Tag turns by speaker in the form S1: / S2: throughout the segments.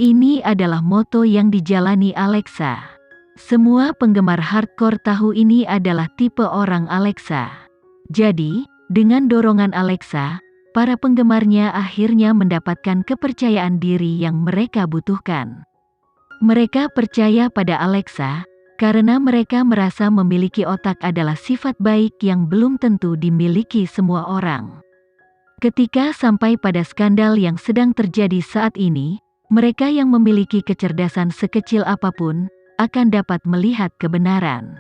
S1: Ini adalah moto yang dijalani Alexa. Semua penggemar hardcore tahu ini adalah tipe orang Alexa. Jadi, dengan dorongan Alexa, para penggemarnya akhirnya mendapatkan kepercayaan diri yang mereka butuhkan. Mereka percaya pada Alexa, karena mereka merasa memiliki otak adalah sifat baik yang belum tentu dimiliki semua orang. Ketika sampai pada skandal yang sedang terjadi saat ini, mereka yang memiliki kecerdasan sekecil apapun, akan dapat melihat kebenaran.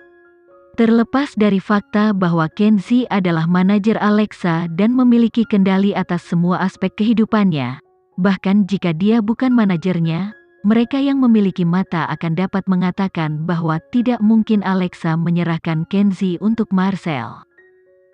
S1: Terlepas dari fakta bahwa Kenzie adalah manajer Alexa dan memiliki kendali atas semua aspek kehidupannya, bahkan jika dia bukan manajernya, mereka yang memiliki mata akan dapat mengatakan bahwa tidak mungkin Alexa menyerahkan Kenzie untuk Marcel.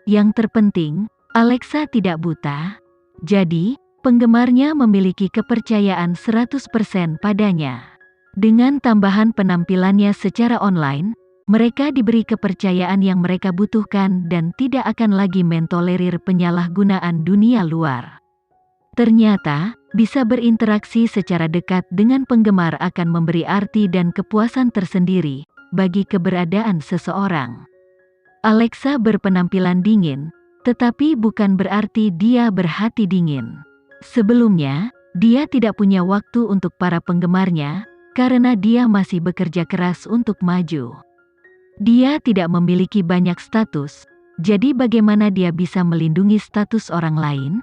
S1: Yang terpenting, Alexa tidak buta. Jadi, penggemarnya memiliki kepercayaan 100% padanya. Dengan tambahan penampilannya secara online, mereka diberi kepercayaan yang mereka butuhkan dan tidak akan lagi mentolerir penyalahgunaan dunia luar. Ternyata, bisa berinteraksi secara dekat dengan penggemar akan memberi arti dan kepuasan tersendiri bagi keberadaan seseorang. Alexa berpenampilan dingin, tetapi bukan berarti dia berhati dingin. Sebelumnya, dia tidak punya waktu untuk para penggemarnya, karena dia masih bekerja keras untuk maju. Dia tidak memiliki banyak status, jadi bagaimana dia bisa melindungi status orang lain?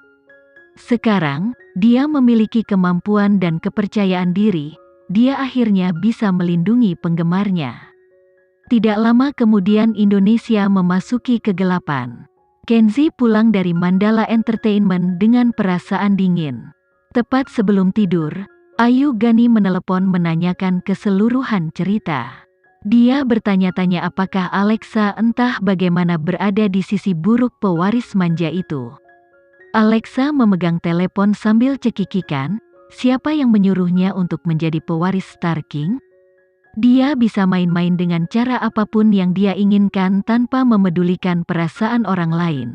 S1: Sekarang, dia memiliki kemampuan dan kepercayaan diri, dia akhirnya bisa melindungi penggemarnya. Tidak lama kemudian Indonesia memasuki kegelapan. Kenzie pulang dari Mandala Entertainment dengan perasaan dingin. Tepat sebelum tidur, Ayu Gani menelepon menanyakan keseluruhan cerita. Dia bertanya-tanya apakah Alexa entah bagaimana berada di sisi buruk pewaris manja itu. Alexa memegang telepon sambil cekikikan, siapa yang menyuruhnya untuk menjadi pewaris Star King? Dia bisa main-main dengan cara apapun yang dia inginkan tanpa memedulikan perasaan orang lain.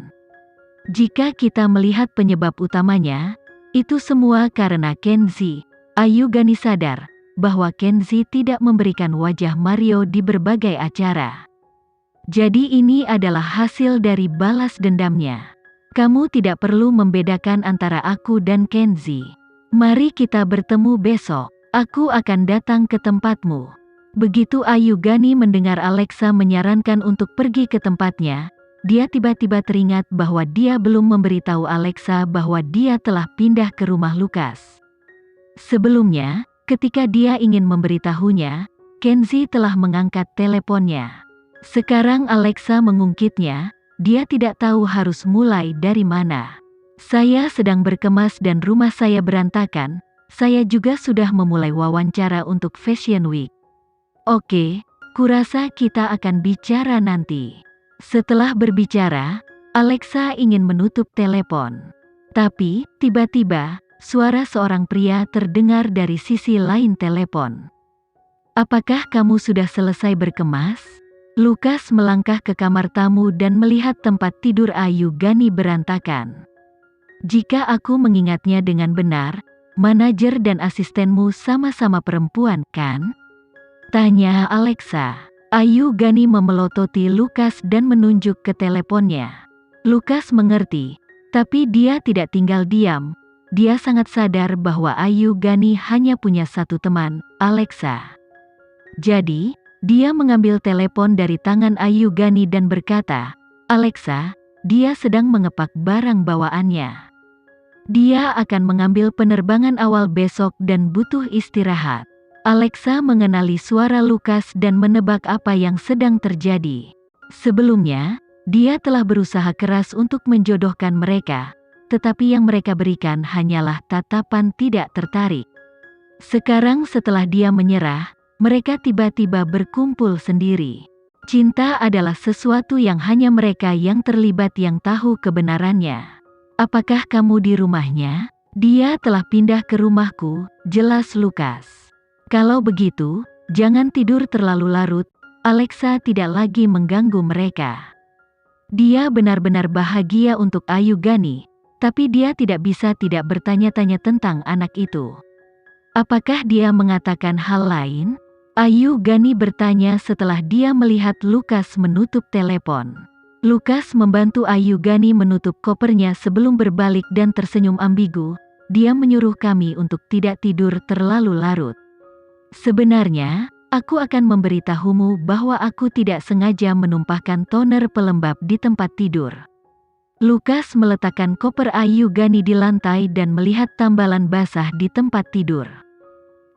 S1: Jika kita melihat penyebab utamanya, itu semua karena Kenzie. Ayu Gani sadar bahwa Kenzie tidak memberikan wajah Mario di berbagai acara. Jadi ini adalah hasil dari balas dendamnya. Kamu tidak perlu membedakan antara aku dan Kenzie. Mari kita bertemu besok. Aku akan datang ke tempatmu. Begitu Ayu Gani mendengar Alexa menyarankan untuk pergi ke tempatnya, dia tiba-tiba teringat bahwa dia belum memberitahu Alexa bahwa dia telah pindah ke rumah Lukas. Sebelumnya, ketika dia ingin memberitahunya, Kenzie telah mengangkat teleponnya. Sekarang Alexa mengungkitnya, dia tidak tahu harus mulai dari mana. Saya sedang berkemas dan rumah saya berantakan, saya juga sudah memulai wawancara untuk Fashion Week. Oke, kurasa kita akan bicara nanti. Setelah berbicara, Alexa ingin menutup telepon. Tapi, tiba-tiba, suara seorang pria terdengar dari sisi lain telepon. Apakah kamu sudah selesai berkemas? Lukas melangkah ke kamar tamu dan melihat tempat tidur Ayu Gani berantakan. Jika aku mengingatnya dengan benar, manajer dan asistenmu sama-sama perempuan, kan? Tanya Alexa. Ayu Gani memelototi Lukas dan menunjuk ke teleponnya. Lukas mengerti, tapi dia tidak tinggal diam. Dia sangat sadar bahwa Ayu Gani hanya punya satu teman, Alexa. Jadi, dia mengambil telepon dari tangan Ayu Gani dan berkata, "Alexa, dia sedang mengepak barang bawaannya. Dia akan mengambil penerbangan awal besok dan butuh istirahat." Alexa mengenali suara Lukas dan menebak apa yang sedang terjadi. Sebelumnya, dia telah berusaha keras untuk menjodohkan mereka, tetapi yang mereka berikan hanyalah tatapan tidak tertarik. Sekarang setelah dia menyerah, mereka tiba-tiba berkumpul sendiri. Cinta adalah sesuatu yang hanya mereka yang terlibat yang tahu kebenarannya. Apakah kamu di rumahnya? Dia telah pindah ke rumahku, jelas Lukas. Kalau begitu, jangan tidur terlalu larut. Alexa tidak lagi mengganggu mereka. Dia benar-benar bahagia untuk Ayu Gani, tapi dia tidak bisa tidak bertanya-tanya tentang anak itu. Apakah dia mengatakan hal lain? Ayu Gani bertanya setelah dia melihat Lukas menutup telepon. Lukas membantu Ayu Gani menutup kopernya sebelum berbalik dan tersenyum ambigu. Dia menyuruh kami untuk tidak tidur terlalu larut. Sebenarnya, aku akan memberitahumu bahwa aku tidak sengaja menumpahkan toner pelembab di tempat tidur. Lukas meletakkan koper Ayu Gani di lantai dan melihat tambalan basah di tempat tidur.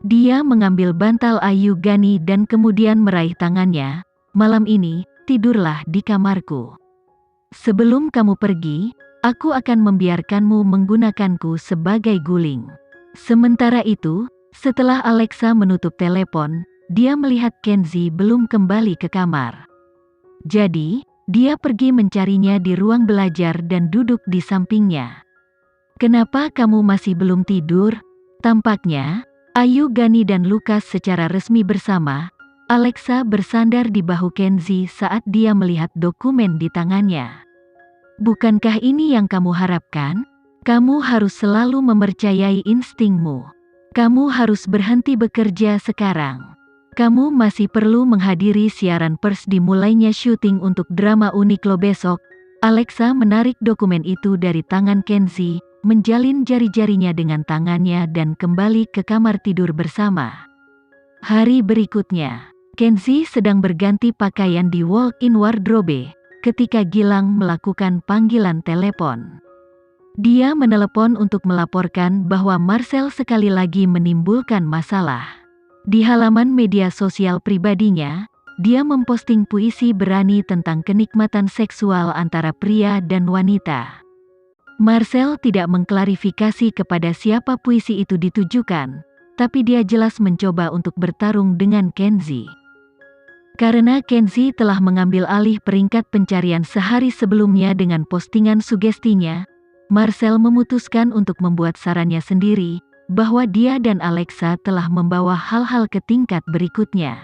S1: Dia mengambil bantal Ayu Gani dan kemudian meraih tangannya. Malam ini, tidurlah di kamarku. Sebelum kamu pergi, aku akan membiarkanmu menggunakanku sebagai guling. Sementara itu, setelah Alexa menutup telepon, dia melihat Kenzi belum kembali ke kamar. Jadi, dia pergi mencarinya di ruang belajar dan duduk di sampingnya. "Kenapa kamu masih belum tidur?" Tampaknya, Ayu Gani dan Lukas secara resmi bersama. Alexa bersandar di bahu Kenzi saat dia melihat dokumen di tangannya. "Bukankah ini yang kamu harapkan? Kamu harus selalu mempercayai instingmu. Kamu harus berhenti bekerja sekarang. Kamu masih perlu menghadiri siaran pers dimulainya syuting untuk drama Uniqlo besok." Alexa menarik dokumen itu dari tangan Kenzi, menjalin jari-jarinya dengan tangannya dan kembali ke kamar tidur bersama. Hari berikutnya, Kenzi sedang berganti pakaian di walk-in wardrobe ketika Gilang melakukan panggilan telepon. Dia menelepon untuk melaporkan bahwa Marcel sekali lagi menimbulkan masalah. Di halaman media sosial pribadinya, dia memposting puisi berani tentang kenikmatan seksual antara pria dan wanita. Marcel tidak mengklarifikasi kepada siapa puisi itu ditujukan, tapi dia jelas mencoba untuk bertarung dengan Kenzi. Karena Kenzi telah mengambil alih peringkat pencarian sehari sebelumnya dengan postingan sugestinya, Marcel memutuskan untuk membuat sarannya sendiri, bahwa dia dan Alexa telah membawa hal-hal ke tingkat berikutnya.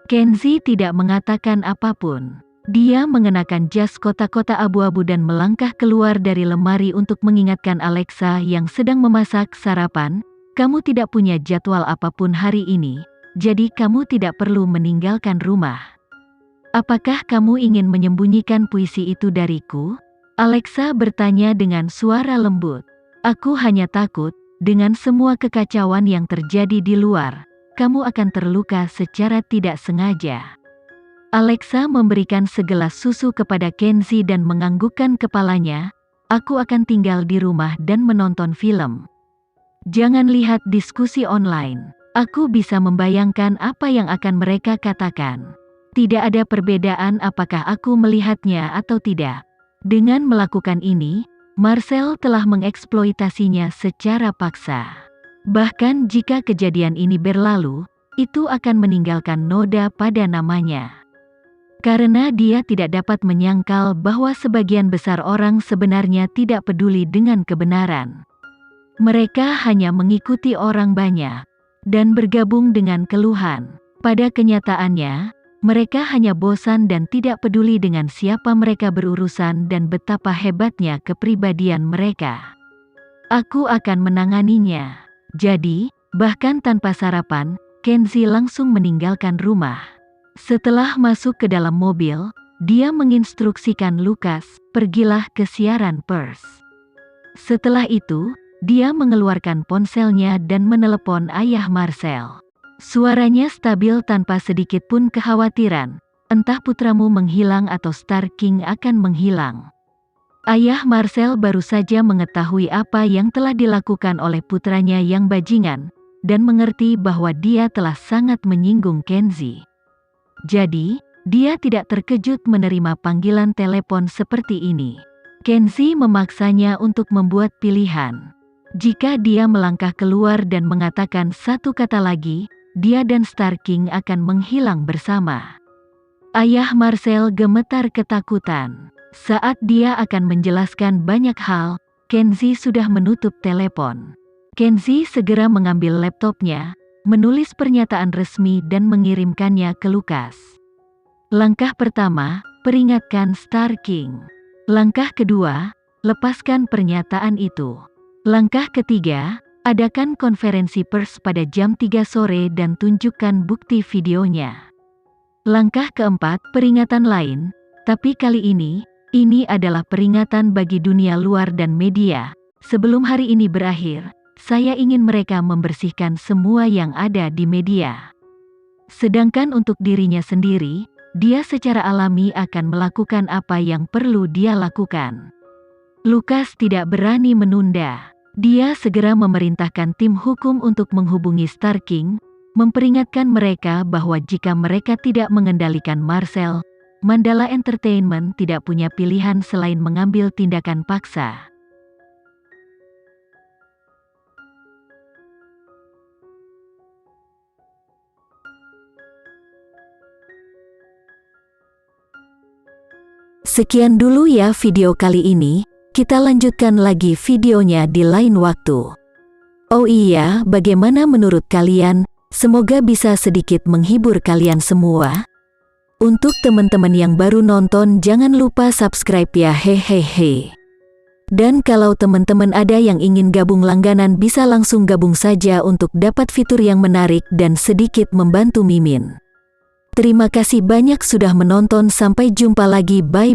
S1: Kenzi tidak mengatakan apapun. Dia mengenakan jas kotak-kotak abu-abu dan melangkah keluar dari lemari untuk mengingatkan Alexa yang sedang memasak sarapan, "Kamu tidak punya jadwal apapun hari ini, jadi kamu tidak perlu meninggalkan rumah. Apakah kamu ingin menyembunyikan puisi itu dariku?" Alexa bertanya dengan suara lembut. "Aku hanya takut, dengan semua kekacauan yang terjadi di luar, kamu akan terluka secara tidak sengaja." Alexa memberikan segelas susu kepada Kenzi dan menganggukkan kepalanya. "Aku akan tinggal di rumah dan menonton film. Jangan lihat diskusi online. Aku bisa membayangkan apa yang akan mereka katakan. Tidak ada perbedaan apakah aku melihatnya atau tidak." Dengan melakukan ini, Marcel telah mengeksploitasinya secara paksa. Bahkan jika kejadian ini berlalu, itu akan meninggalkan noda pada namanya. Karena dia tidak dapat menyangkal bahwa sebagian besar orang sebenarnya tidak peduli dengan kebenaran. Mereka hanya mengikuti orang banyak dan bergabung dengan keluhan. Pada kenyataannya, mereka hanya bosan dan tidak peduli dengan siapa mereka berurusan dan betapa hebatnya kepribadian mereka. "Aku akan menanganinya." Jadi, bahkan tanpa sarapan, Kenzi langsung meninggalkan rumah. Setelah masuk ke dalam mobil, dia menginstruksikan Lukas, "Pergilah ke siaran pers." Setelah itu, dia mengeluarkan ponselnya dan menelepon ayah Marcel. Suaranya stabil tanpa sedikit pun kekhawatiran. "Entah putramu menghilang atau Star King akan menghilang." Ayah Marcel baru saja mengetahui apa yang telah dilakukan oleh putranya yang bajingan, dan mengerti bahwa dia telah sangat menyinggung Kenzi. Jadi, dia tidak terkejut menerima panggilan telepon seperti ini. Kenzi memaksanya untuk membuat pilihan. Jika dia melangkah keluar dan mengatakan satu kata lagi, dia dan Star King akan menghilang bersama. Ayah Marcel gemetar ketakutan. Saat dia akan menjelaskan banyak hal, Kenzi sudah menutup telepon. Kenzi segera mengambil laptopnya, menulis pernyataan resmi dan mengirimkannya ke Lukas. Langkah pertama, peringatkan Star King. Langkah kedua, lepaskan pernyataan itu. Langkah ketiga, Adakan konferensi pers pada jam 3 sore dan tunjukkan bukti videonya. Langkah keempat, peringatan lain, tapi kali ini adalah peringatan bagi dunia luar dan media. Sebelum hari ini berakhir, saya ingin mereka membersihkan semua yang ada di media. Sedangkan untuk dirinya sendiri, dia secara alami akan melakukan apa yang perlu dia lakukan. Lukas tidak berani menunda. Dia segera memerintahkan tim hukum untuk menghubungi Star King, memperingatkan mereka bahwa jika mereka tidak mengendalikan Marcel, Mandala Entertainment tidak punya pilihan selain mengambil tindakan paksa. Sekian dulu ya video kali ini. Kita lanjutkan lagi videonya di lain waktu. Oh iya, bagaimana menurut kalian? Semoga bisa sedikit menghibur kalian semua. Untuk teman-teman yang baru nonton, jangan lupa subscribe ya, hehehe. Dan kalau teman-teman ada yang ingin gabung langganan, bisa langsung gabung saja untuk dapat fitur yang menarik dan sedikit membantu Mimin. Terima kasih banyak sudah menonton, sampai jumpa lagi, bye.